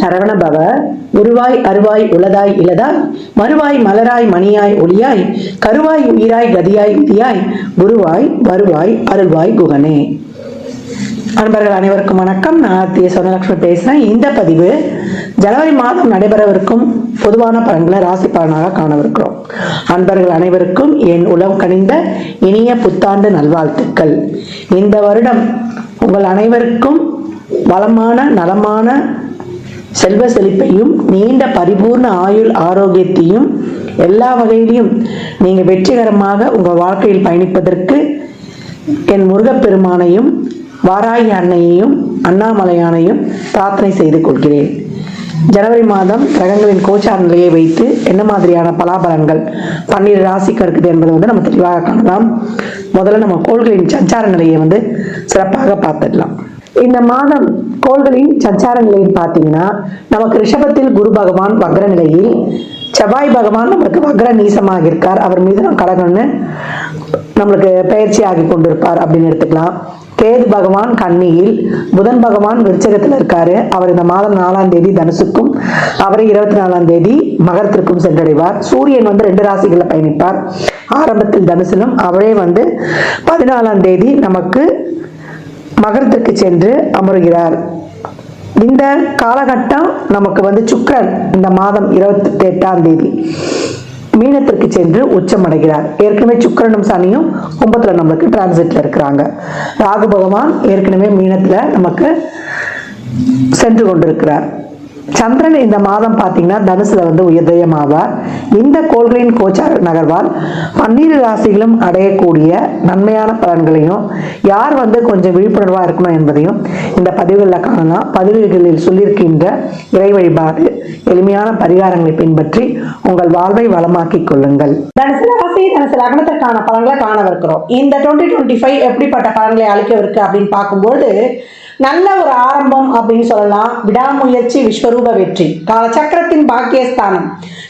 சரவணபவ. உருவாய் அருவாய் உளதாய் இலதாய் மறுவாய் மலராய் மணியாய் ஒளியாய் கருவாய் உயிராய் கதியாய் விதியாய் குருவாய் வருவாய் அருள்வாய் குகனே. அன்பர்கள் அனைவருக்கும் வணக்கம். நான் ஆர்த்திய சொர்ணலட்சுமி பேசுறேன். இந்த பதிவு ஜனவரி மாதம் நடைபெறவிருக்கும் பொதுவான பலன்களை ராசி பலனாக காணவிருக்கிறோம். அன்பர்கள் அனைவருக்கும் என் உளம் கனிந்த இனிய புத்தாண்டு நல்வாழ்த்துக்கள். இந்த வருடம் உங்கள் அனைவருக்கும் வளமான நலமான செல்வ செழிப்பையும் நீண்ட பரிபூர்ண ஆயுள் ஆரோக்கியத்தையும் எல்லா வகையிலையும் நீங்க வெற்றிகரமாக உங்கள் வாழ்க்கையில் பயணிப்பதற்கு என் முருகப்பெருமானையும் வாராகி அன்னையையும் அண்ணாமலையானையும் பிரார்த்தனை செய்து கொள்கிறேன். ஜனவரி மாதம் கிரகங்களின் கோச்சார நிலையை வைத்து என்ன மாதிரியான பலாபலன்கள் 12 ராசிக்கு இருக்குது என்பதை நம்ம தெளிவாக காணலாம். முதல்ல நம்ம கோள்களின் சஞ்சார நிலையை சிறப்பாக பார்த்துடலாம். இந்த மாதம் கோள்களின் சஞ்சார நிலையில் பார்த்தீங்கன்னா, நமக்கு ரிஷபத்தில் குரு பகவான் வக்ர நிலையில், செவ்வாய் பகவான் நம்மளுக்கு வக்ர நீசமாக இருக்கார். அவர் மீது நம்ம கடகன்னு நம்மளுக்கு பயிற்சி ஆகி கொண்டிருப்பார் அப்படின்னு எடுத்துக்கலாம். கேது பகவான் கன்னியில், புதன் பகவான் விருச்சகத்தில் இருக்காரு. அவர் இந்த மாதம் 4ஆம் தேதி தனுசுக்கும், அவர் 24ஆம் தேதி மகரத்திற்கும் சென்றடைவார். சூரியன் 2 ராசிகளில் பயணிப்பார். ஆரம்பத்தில் தனுசிலும், அவரே 14ஆம் தேதி நமக்கு மகரத்திற்கு சென்று அமருகிறார். இந்த காலகட்டம் நமக்கு சுக்கிரன் இந்த மாதம் 28ஆம் தேதி மீனத்திற்கு சென்று உச்சமடைகிறார். ஏற்கனவே சுக்கிரனும் சனியும் 9ல நம்மளுக்கு டிரான்சிட்ல இருக்கிறாங்க. ராகு பகவான் ஏற்கனவே மீனத்துல நமக்கு சென்று கொண்டிருக்கிறார். சந்திரன் இந்த மாதம் பார்த்தீங்கன்னா தனுசுல உயர்தயம் ஆவார். இந்த கோள்களின் கோச்சார நகர்வால் 12 ராசிகளும் அடையக்கூடிய நன்மையான பலன்களையும், யார் கொஞ்சம் விழிப்புணர்வா இருக்கணும் என்பதையும் இந்த பதிவுகளில் காணலாம். பதிவுகளில் சொல்லியிருக்கின்ற இறை வழிபாடு, எளிமையான பரிகாரங்களை பின்பற்றி உங்கள் வாழ்வை வளமாக்கிக் கொள்ளுங்கள். தனுசு ராசி தனுசு லக்னத்திற்கான பலன்களை காணவிருக்கிறோம். இந்த 2025 எப்படிப்பட்ட பலன்களை அளிக்கவிருக்கு அப்படின்னு பார்க்கும்போது, நல்ல ஒரு ஆரம்பம் அப்படின்னு சொல்லலாம். விடாமுயற்சி விஸ்வரூப வெற்றி. காலச்சக்கரத்தின் பாக்கியஸ்தானம்.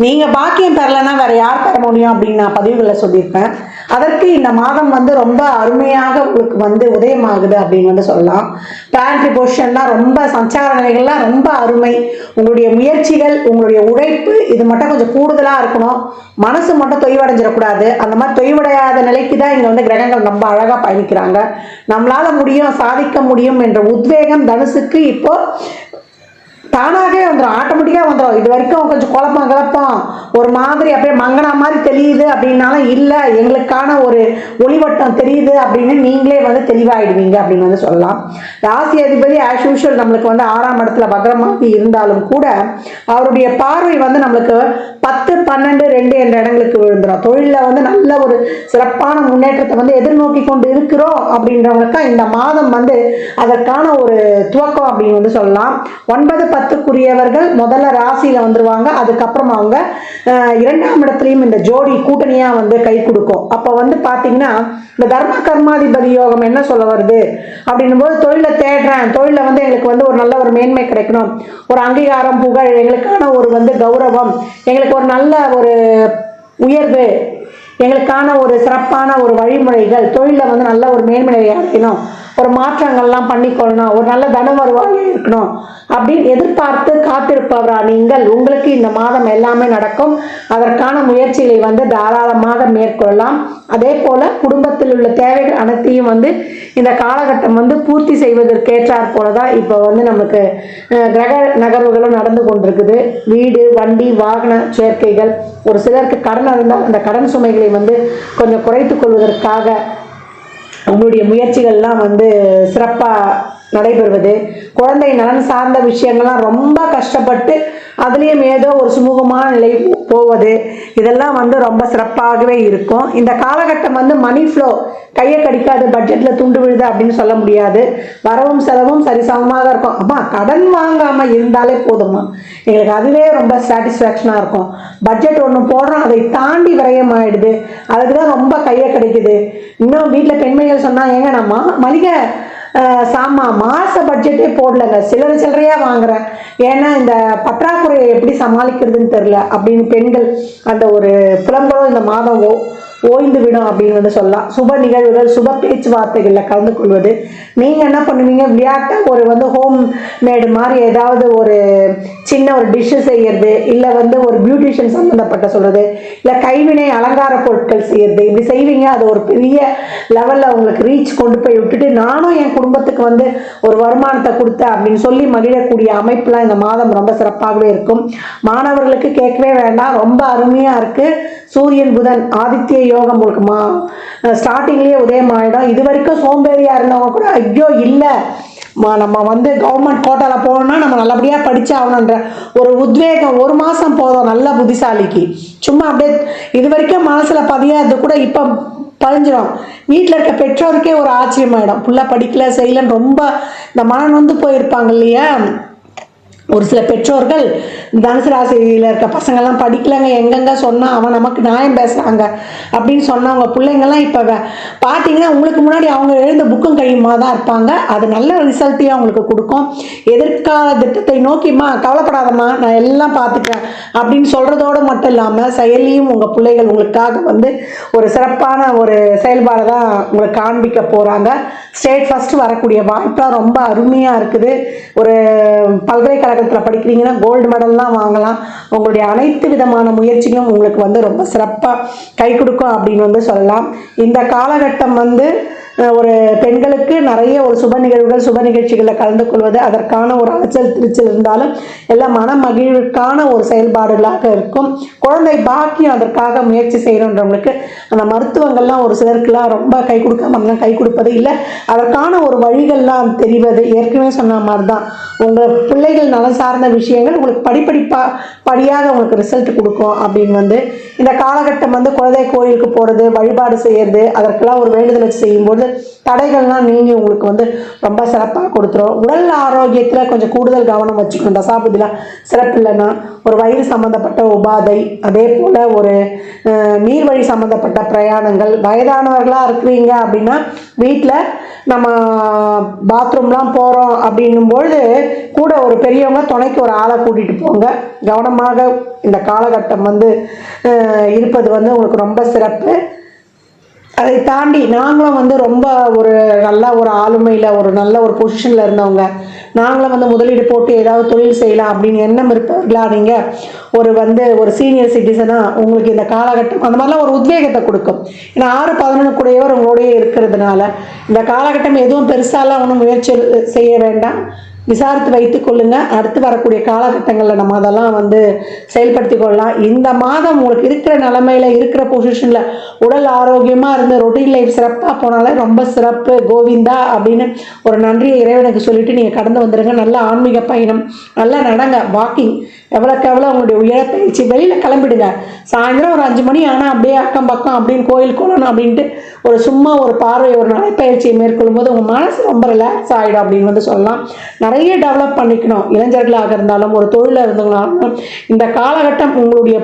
நீங்க பாக்கியம் பெறலைன்னா வேற யார் பெற முடியும் அப்படின்னு நான் பதிவுகளில் சொல்லியிருப்பேன். அதற்கு இந்த மாதம் ரொம்ப அருமையாக உங்களுக்கு உதயமாகுது அப்படின்னு சொல்லலாம். பிளான்ட்ரி பொசிஷன்லாம் ரொம்ப, சஞ்சார நிலைகள்லாம் ரொம்ப அருமை. உங்களுடைய முயற்சிகள், உங்களுடைய உழைப்பு இது மட்டும் கொஞ்சம் கூடுதலா இருக்கணும். மனசு மட்டும் தொய்வடைஞ்சிடக்கூடாது. அந்த மாதிரி தொய்வடையாத நிலைக்கு தான் இங்க கிரகங்கள் ரொம்ப அழகா பயணிக்கிறாங்க. நம்மளால முடியும், சாதிக்க முடியும் என்ற உத்வேகம் தனுசுக்கு இப்போ தானாகவே வந்துடும், ஆட்டோமேட்டிக்கா வந்துடும். இது வரைக்கும் கொஞ்சம் குழப்பம் ஒரு மாதிரி அப்படியே மங்கனா மாதிரி தெரியுது அப்படின்னாலும் இல்லை, எங்களுக்கான ஒரு ஒளிவட்டம் தெரியுது அப்படின்னு நீங்களே தெளிவாயிடுவீங்க அப்படின்னு சொல்லலாம். ராசி அதிபதி ஆஸ் யூஷுவல் நம்மளுக்கு 6ஆம் இடத்துல வக்ரமாக இருந்தாலும் கூட அவருடைய பார்வை நம்மளுக்கு 10, 12, 2 என்ற இடங்களுக்கு விழுந்துடும். தொழிலில் நல்ல ஒரு சிறப்பான முன்னேற்றத்தை எதிர்நோக்கி கொண்டு இருக்கிறோம் அப்படின்றவங்களுக்கு இந்த மாதம் அதற்கான ஒரு துவக்கம் அப்படின்னு சொல்லலாம். 9, 10க்குரியவர்கள் முதல்ல ராசியில வந்துருவாங்க. அதுக்கப்புறம் அவங்க 2ஆம் இடத்துலயும் இந்த ஜோடி கூட்டணியா கை கொடுக்கும். அப்ப பாத்தீங்கன்னா இந்த தர்ம கர்மாதிபதி யோகம் என்ன சொல்ல வருது அப்படின்னும் போது, தொழிலை தேடுறேன், தொழில எங்களுக்கு ஒரு நல்ல ஒரு மேன்மை கிடைக்கணும், ஒரு அங்கீகாரம், புகழ், எங்களுக்கான ஒரு கௌரவம், எங்களுக்கு ஒரு நல்ல ஒரு உயர்வு, எங்களுக்கான ஒரு சிறப்பான ஒரு வழிமுறைகள், தொழில நல்ல ஒரு மேன்மை அடையணும், ஒரு மாற்றங்கள்லாம் பண்ணிக்கொள்ளணும், ஒரு நல்ல தன வருவாய் இருக்கணும் அப்படின்னு எதிர்பார்த்து காத்திருப்பவரா நீங்கள், உங்களுக்கு இந்த மாதம் எல்லாமே நடக்கும். அதற்கான முயற்சிகளை தாராளமாக மேற்கொள்ளலாம். அதே போல குடும்பத்தில் உள்ள தேவைகள் அனைத்தையும் இந்த காலகட்டம் பூர்த்தி செய்வதற்கேற்றாற் போலதான் இப்போ நமக்கு கிரக நகர்வுகளும் நடந்து கொண்டிருக்குது. வீடு, வண்டி, வாகன சேர்க்கைகள், ஒரு சிலருக்கு கடன் இருந்தால் அந்த கடன் சுமைகளை கொஞ்சம் குறைத்துக் கொள்வதற்காக உங்களுடைய முயற்சிகள்லாம் சிறப்பாக நடைபெறுவது. குழந்தை நலன் சார்ந்த விஷயங்கள்லாம் ரொம்ப கஷ்டப்பட்டு அதுலேயும் ஏதோ ஒரு சுமூகமான நிலை போவது, இதெல்லாம் ரொம்ப சிறப்பாகவே இருக்கும். இந்த காலகட்டம் மணி ஃப்ளோ கையை கடிக்காது, பட்ஜெட்டில் துண்டு விழுது அப்படின்னு சொல்ல முடியாது. வரவும் செலவும் சரிசமமாக இருக்கும். அம்மா கடன் வாங்காமல் இருந்தாலே போதுமா, எங்களுக்கு அதுவே ரொம்ப சாட்டிஸ்ஃபேக்ஷனாக இருக்கும். பட்ஜெட் ஒன்று போடுறோம், அதை தாண்டி விரயம் ஆயிடுது, அதுக்கு தான் ரொம்ப கையை கிடைக்குது. இன்னும் வீட்டில் பெண்மைகள் சொன்னால், ஏங்க நம்ம மளிகை மாச பட்ஜெட்டே போடலங்க, சில்லறையா வாங்குறேன், ஏன்னா இந்த பற்றாக்குறையை எப்படி சமாளிக்கிறதுன்னு தெரியல அப்படின்னு பெண்கள் அந்த ஒரு புலம்பலும் இந்த மாதம் ஓய்ந்து விடும் அப்படின்னு வந்து சொல்லலாம். சுப நிகழ்வுகள், சுப பேச்சுவார்த்தைகளில் கலந்து கொள்வது. நீங்கள் என்ன பண்ணுவீங்க, விளையாட்டாக ஒரு வந்து ஹோம் மேடு மாதிரி ஏதாவது ஒரு சின்ன ஒரு டிஷ்ஷு செய்யறது, இல்லை வந்து ஒரு பியூட்டிஷியன் சம்மந்தப்பட்ட சொல்கிறது, இல்லை கைவினை அலங்கார பொருட்கள் செய்யறது, இப்படி செய்வீங்க. அது ஒரு பெரிய லெவலில் உங்களுக்கு ரீச் கொண்டு போய் விட்டுட்டு நானும் என் குடும்பத்துக்கு வந்து ஒரு வருமானத்தை கொடுத்தேன் அப்படின்னு சொல்லி மகிழக்கூடிய அமைப்புலாம் இந்த மாதம் ரொம்ப சிறப்பாகவே இருக்கும். மாணவர்களுக்கு கேட்கவே வேண்டாம், ரொம்ப அருமையாக இருக்குது. சூரியன் புதன் ஆதித்ய யோகம் உங்களுக்கு ஸ்டார்டிங்லேயே உதயமாயிடும். இது வரைக்கும் சோம்பேறியாக இருந்தவங்க கூட ஐயோ இல்லை நம்ம வந்து கவர்மெண்ட் கோட்டாவில் போகணும்னா நம்ம நல்லபடியாக படித்தாகணுன்ற ஒரு உத்வேகம் ஒரு மாதம் போதும் நல்ல புத்திசாலிக்கு. சும்மா அப்படியே இது வரைக்கும் மனசில் பதியாது கூட இப்போ பதிஞ்சிடும். வீட்டில் இருக்க பெற்றோருக்கே ஒரு ஆச்சரியமாயிடும், புள்ள படிக்கல செய்யலன்னு ரொம்ப இந்த மனம் நொந்து போயிருப்பாங்க இல்லையா. ஒரு சில பெற்றோர்கள் தனுசு ராசியில் இருக்க பசங்கள்லாம் படிக்கலைங்க, எங்கெங்க சொன்னால் அவன் நமக்கு நியாயம் பேசுகிறாங்க அப்படின்னு சொன்னவங்க பிள்ளைங்கள்லாம் இப்போ பார்த்தீங்கன்னா உங்களுக்கு முன்னாடி அவங்க எழுந்த புக்கும் கையுமா தான் இருப்பாங்க. அது நல்ல ரிசல்ட்டையும் அவங்களுக்கு கொடுக்கும். எதிர்கால திட்டத்தை நோக்கிம்மா கவலைப்படாதம்மா நான் எல்லாம் பார்த்துக்கிறேன் அப்படின்னு சொல்கிறதோடு மட்டும் இல்லாமல் செயலியும் உங்கள் பிள்ளைகள் உங்களுக்காக வந்து ஒரு சிறப்பான ஒரு செயல்பாடு தான் உங்களுக்கு காண்பிக்க போகிறாங்க. ஸ்டேட் ஃபஸ்ட்டு வரக்கூடிய வாய்ப்பாக ரொம்ப அருமையாக இருக்குது. ஒரு பல்கலைக்கழகத்தில் படிக்கிறீங்கன்னா கோல்டு மெடல்லாம் வாங்கலாம். உங்களுடைய அனைத்து விதமான முயற்சிகளும் உங்களுக்கு வந்து ரொம்ப சிறப்பாக கை கொடுக்கும் அப்படின்னு வந்து சொல்லலாம். இந்த காலகட்டம் வந்து ஒரு பெண்களுக்கு நிறைய ஒரு சுப நிகழ்வுகள் சுப நிகழ்ச்சிகளில் கலந்து கொள்வது, அதற்கான ஒரு அலைச்சல் திருச்சல் இருந்தாலும் எல்லாம் மன மகிழ்வுக்கான ஒரு செயல்பாடுகளாக இருக்கும். குழந்தை பாக்கியம் அதற்காக முயற்சி செய்கிறவங்களுக்கு அந்த மருத்துவங்கள்லாம் ஒரு சிலருக்குலாம் ரொம்ப கை கொடுக்காம கை கொடுப்பது இல்லை, அதற்கான ஒரு வழிகள்லாம் தெரிவது. ஏற்கனவே சொன்ன மாதிரி தான் உங்கள் பிள்ளைகள் நலம் சார்ந்த விஷயங்கள் உங்களுக்கு படியாக உங்களுக்கு ரிசல்ட் கொடுக்கும் அப்படின்னு வந்து இந்த காலகட்டம் வந்து குழந்தை கோயிலுக்கு போகிறது, வழிபாடு செய்கிறது, அதற்கெல்லாம் ஒரு வேண்டுதல் வச்சு செய்யும்போது தடைகள்லாம் நீங்கி உங்களுக்கு வந்து ரொம்ப சிறப்பாக கொடுத்துரும். உடல் ஆரோக்கியத்தில் கொஞ்சம் கூடுதல் கவனம் வச்சுக்கணும். தசாபுதிலாம் சிறப்பு இல்லைன்னா ஒரு வயிறு சம்மந்தப்பட்ட உபாதை, அதே போல் ஒரு நீர்வழி சம்மந்தப்பட்ட பிரயாணங்கள், வயதானவர்களாக இருக்கிறீங்க அப்படின்னா வீட்டில் நம்ம பாத்ரூம்லாம் போகிறோம் அப்படின்னும்பொழுது கூட ஒரு பெரியவங்க துணைக்கு ஒரு ஆளை கூட்டிகிட்டு போங்க. கவனமாக இந்த காலகட்டம் வந்து இருப்பது வந்து உங்களுக்கு ரொம்ப சிறப்பு. அதை தாண்டி நாங்களும் வந்து ரொம்ப ஒரு நல்ல ஒரு ஆளுமையில் ஒரு நல்ல ஒரு பொசிஷனில் இருந்தவங்க, நாங்களும் வந்து முதலீடு போட்டு ஏதாவது தொழில் செய்யலாம் அப்படின்னு எண்ணம் இருப்பவர்களா நீங்கள் ஒரு வந்து ஒரு சீனியர் சிட்டிசனாக உங்களுக்கு இந்த காலகட்டம் அந்த மாதிரிலாம் ஒரு உத்வேகத்தை கொடுக்கும். ஏன்னா 6-11 கூடையவர் உங்களோடய இருக்கிறதுனால இந்த காலகட்டம் எதுவும் பெருசாலாம் ஒன்றும் முயற்சி செய்ய வேண்டாம், விசாரித்து வைத்து கொள்ளுங்க. அடுத்து வரக்கூடிய காலகட்டங்களில் நம்ம அதெல்லாம் வந்து செயல்படுத்தி கொள்ளலாம். இந்த மாதம் உங்களுக்கு இருக்கிற நிலைமையில இருக்கிற பொசிஷனில் உடல் ஆரோக்கியமாக இருந்து ரொட்டீன் லைஃப் சிறப்பாக போனாலே ரொம்ப சிறப்பு கோவிந்தா அப்படின்னு ஒரு நன்றியை இறைவனுக்கு சொல்லிட்டு நீங்கள் கடந்து வந்துடுங்க. நல்ல ஆன்மீக பயணம், நல்லா நடங்க, வாக்கிங், எவ்வளோக்கு எவ்வளோ உங்களுடைய உயரப்பயிற்சி, வெளியில் கிளம்பிடுங்க. சாயந்தரம் ஒரு 5 மணி ஆனால் அப்படியே அக்கம் பக்கம் அப்படின்னு கோயில் கொள்ளணும் அப்படின்ட்டு ஒரு சும்மா ஒரு பார்வை ஒரு நடைப்பயிற்சியை மேற்கொள்ளும் போது உங்கள் மனசு ரொம்ப ரிலாக்ஸ் ஆகிடும் அப்படின்னு வந்து சொல்லலாம். நிறைய டெவலப் பண்ணிக்கணும். இளைஞர்களாக இருந்தாலும் ஒரு தொழிலில் இருந்தவங்களாலும் இந்த காலகட்டம் உங்களுடைய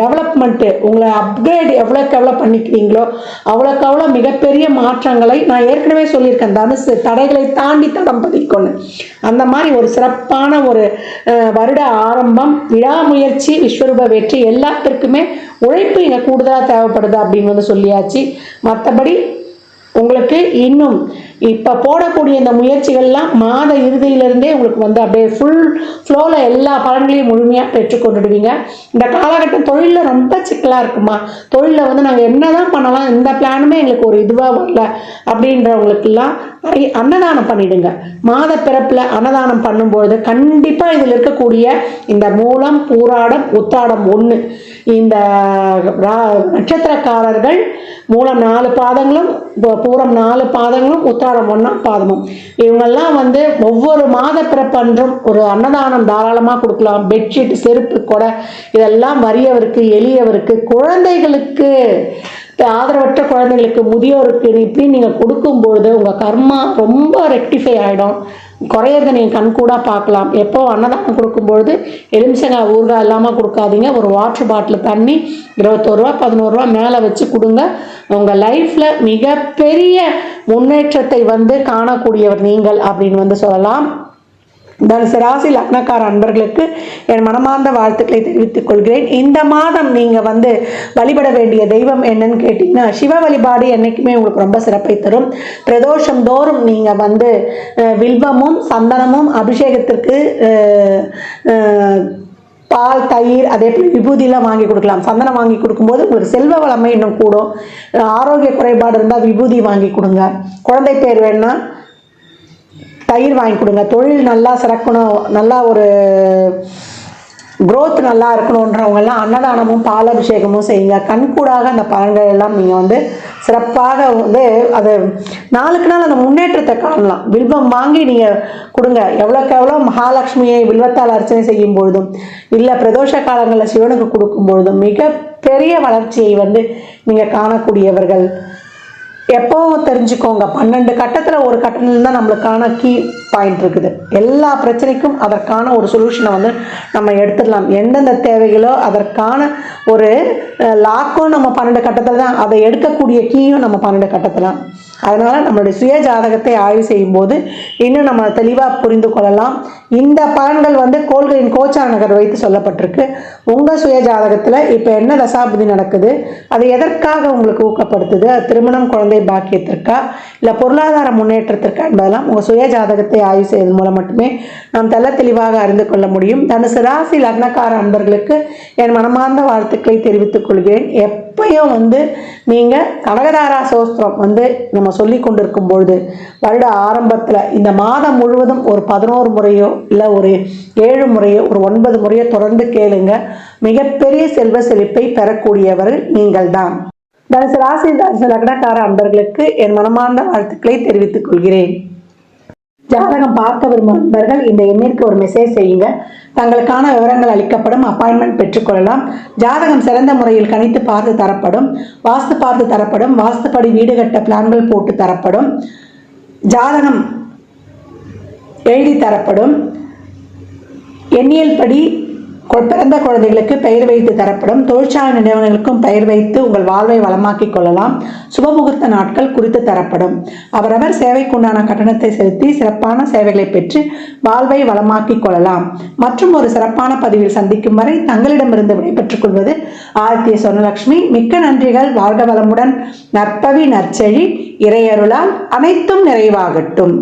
டெவலப்மெண்ட்டு உங்களை அப்கிரேட் எவ்வளோக்கு எவ்வளோ பண்ணிக்கிறீங்களோ அவ்வளோக்கு அவ்வளோ மிகப்பெரிய மாற்றங்களை நான் ஏற்கனவே சொல்லியிருக்கேன். தனுசு தடைகளை தாண்டி தடம் பதிக்கணும். அந்த மாதிரி ஒரு சிறப்பான ஒரு வருட ஆரம்பம், விடாமுயற்சி, விஸ்வரூப வெற்றி, எல்லாத்திற்குமே உழைப்பு இங்கே கூடுதலாக தேவைப்படுது அப்படின்னு வந்து சொல்லியாச்சு. மற்றபடி உங்களுக்கு இன்னும் இப்போ போடக்கூடிய இந்த முயற்சிகள்லாம் மாத இறுதியிலிருந்தே உங்களுக்கு வந்து அப்படியே ஃபுல் ஃப்ளோவில் எல்லா பலன்களையும் முழுமையாக பெற்றுக்கொண்டுடுவீங்க. இந்த காலகட்டம் தொழிலில் ரொம்ப சிக்கலாக இருக்குமா, தொழிலில் வந்து நாங்கள் என்ன தான் பண்ணலாம், இந்த பிளானுமே எங்களுக்கு ஒரு இதுவாக வரல அப்படின்றவங்களுக்கெல்லாம் நிறைய அன்னதானம் பண்ணிடுங்க. மாத பிறப்பில் அன்னதானம் பண்ணும்பொழுது கண்டிப்பாக இதில் இருக்கக்கூடிய இந்த மூலம், பூராடம், உத்தாடம் 1 இந்த நட்சத்திரக்காரர்கள் மூலம் 4 பாதங்களும், பூரம் 4 பாதங்களும், உத்தாரம் 1ஆம் பாதமும், இவங்கெல்லாம் வந்து ஒவ்வொரு மாத பிறப்பன்றும் ஒரு அன்னதானம் தாராளமாக கொடுக்கலாம். பெட்ஷீட், செருப்பு, கொடை இதெல்லாம் வறியவருக்கு, எளியவருக்கு, குழந்தைகளுக்கு, ஆதரவற்ற குழந்தைகளுக்கு, முதியோருக்கு இப்படி நீங்கள் கொடுக்கும்பொழுது உங்கள் கர்மா ரொம்ப ரெக்டிஃபை ஆகிடும். குறையிறத நீங்கள் கண்கூடாக பார்க்கலாம். எப்போ அன்னதானம் கொடுக்கும்பொழுது எலுமிச்சங்காய் ஊறுகாய் இல்லாமல் கொடுக்காதீங்க. ஒரு வாட்டர் பாட்டில் தண்ணி 21 ரூபா 11 ரூபா மேலே வச்சு கொடுங்க. உங்கள் லைஃப்பில் மிகப்பெரிய முன்னேற்றத்தை வந்து காணக்கூடியவர் நீங்கள் அப்படின்னு வந்து சொல்லலாம். தனுசு ராசி லக்னக்கார அன்பர்களுக்கு என் மனமார்ந்த வாழ்த்துக்களை தெரிவித்துக் கொள்கிறேன். இந்த மாதம் நீங்க வழிபட வேண்டிய தெய்வம் என்னன்னு கேட்டீங்கன்னா, சிவ வழிபாடு என்னைக்குமே உங்களுக்கு ரொம்ப சிறப்பை தரும். பிரதோஷம் தோறும் நீங்க வில்வமும் சந்தனமும் அபிஷேகத்திற்கு பால், தயிர், அதே போல் விபூதியெலாம் வாங்கி கொடுக்கலாம். சந்தனம் வாங்கி கொடுக்கும்போது உங்களுக்கு செல்வ வளமை இன்னும் கூடும். ஆரோக்கிய குறைபாடு இருந்தால் விபூதி வாங்கி கொடுங்க. குழந்தை பேர் வேணுன்னா தயிர் வாங்கி கொடுங்க. தொழில் நல்லா சிறக்கணும், நல்லா ஒரு growth நல்லா இருக்கணுன்றவங்கெல்லாம் அன்னதானமும் பாலாபிஷேகமும் செய்யுங்க. கண்கூடாக அந்த பலன்கள் எல்லாம் நீங்கள் சிறப்பாக அது நாளுக்கு நாள் அந்த முன்னேற்றத்தை காணலாம். வில்வம் வாங்கி நீங்கள் கொடுங்க. எவ்வளோக்கு எவ்வளோ மகாலட்சுமியை வில்வத்தால் அர்ச்சனை செய்யும் பொழுதும் இல்லை பிரதோஷ காலங்களில் சிவனுக்கு கொடுக்கும் பொழுதும் மிகப்பெரிய வளர்ச்சியை நீங்கள் காணக்கூடியவர்கள். எப்போவும் தெரிஞ்சுக்கோங்க, 12 கட்டத்தில் ஒரு கட்டத்தில் தான் நம்மளுக்கான கீ பாயிண்ட் இருக்குது. எல்லா பிரச்சனைக்கும் அதற்கான ஒரு சொல்யூஷனை நம்ம எடுத்துடலாம். எந்தெந்த தேவைகளோ அதற்கான ஒரு லாக்கும் நம்ம 12 கட்டத்தில் தான், அதை எடுக்கக்கூடிய கீயும் நம்ம 12 கட்டத்தில். அதனால் நம்மளுடைய சுய ஜாதகத்தை ஆய்வு செய்யும்போது இன்னும் நம்ம தெளிவாக புரிந்து கொள்ளலாம். இந்த பலன்கள் கோள்களின் கோச்சார நகர் வைத்து சொல்லப்பட்டிருக்கு. உங்கள் சுய ஜாதகத்தில் இப்போ என்ன தசாபுதி நடக்குது, அது எதற்காக உங்களுக்கு ஊக்கப்படுத்துது, அது திருமணம், குழந்தை பாக்கியத்திற்கா இல்லை பொருளாதார முன்னேற்றத்திற்கா என்பதெல்லாம் உங்கள் சுய ஜாதகத்தை ஆய்வு செய்வதன் மூலம் மட்டுமே நாம் தெல்ல தெளிவாக அறிந்து கொள்ள முடியும். தனுசு ராசி லக்னக்கார அன்பர்களுக்கு என் மனமார்ந்த வாழ்த்துக்களை தெரிவித்துக் கொள்கிறேன். எப்பயும் நீங்கள் கனகதாரா சோஸ்திரம் நம்ம சொல்லி கொண்டிருக்கும் பொழுது வருட ஆரம்பத்தில் இந்த மாதம் முழுவதும் ஒரு 11 முறையோ இல்லை ஒரு 7 முறையோ ஒரு 9 முறையோ தொடர்ந்து கேளுங்க. மிகப்பெரிய செல்வ செழிப்பை பெறக்கூடியவர்கள் நீங்கள் தான். தனுசு ராசி தனுசு லக்னக்கார அன்பர்களுக்கு என் மனமார்ந்த வாழ்த்துக்களை தெரிவித்துக் கொள்கிறேன். ஜாதகம் பார்க்க விரும்பும் நண்பர்கள் இந்த எண்ணிற்கு ஒரு மெசேஜ் செய்யுங்க. தங்களுக்கான விவரங்கள் அளிக்கப்படும். அப்பாயின்மெண்ட் பெற்றுக்கொள்ளலாம். ஜாதகம் சிறந்த முறையில் கணித்து பார்த்து தரப்படும். வாஸ்து பார்த்து தரப்படும். வாஸ்துப்படி வீடு கட்ட பிளான்கள் போட்டு தரப்படும். ஜாதகம் எழுதி தரப்படும். எண்ணியல் படி பிறந்த குழந்தைகளுக்கு பெயர் வைத்து தரப்படும். தொழிற்சாலை நிறுவனங்களுக்கும் பெயர் வைத்து உங்கள் வாழ்வை வளமாக்கிக் கொள்ளலாம். சுபமுகூர்த்த நாட்கள் குறித்து தரப்படும். அவரவர் சேவைக்குண்டான கட்டணத்தை செலுத்தி சிறப்பான சேவைகளை பெற்று வாழ்வை வளமாக்கிக் கொள்ளலாம். மற்றும் ஒரு சிறப்பான பதிவில் சந்திக்கும் வரை தங்களிடமிருந்து விடைபெற்றுக் கொள்வது ஆதித்ய சொர்ணலட்சுமி. மிக்க நன்றிகள். வாழ்க வளமுடன். நற்பவி நற்செழி இறையருளால் அனைத்தும் நிறைவாகட்டும்.